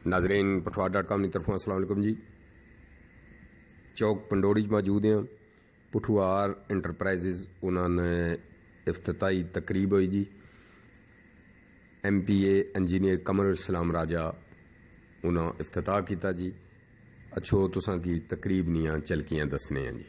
नाजरीन potohar.com की तरफों अस्सलाम वालेकुम जी। चौक पंडोड़ी मौजूद हैं। पोtohar इंटरप्राइज उन्होंने इफ्तिताही तकरीब हुई जी। MPA इंजीनियर कमर इस्लाम राजा उन्होंने इफ्तिताह किया जी। अच्छो तुसां की तकरीब नियां चलकियां दसने हैं जी।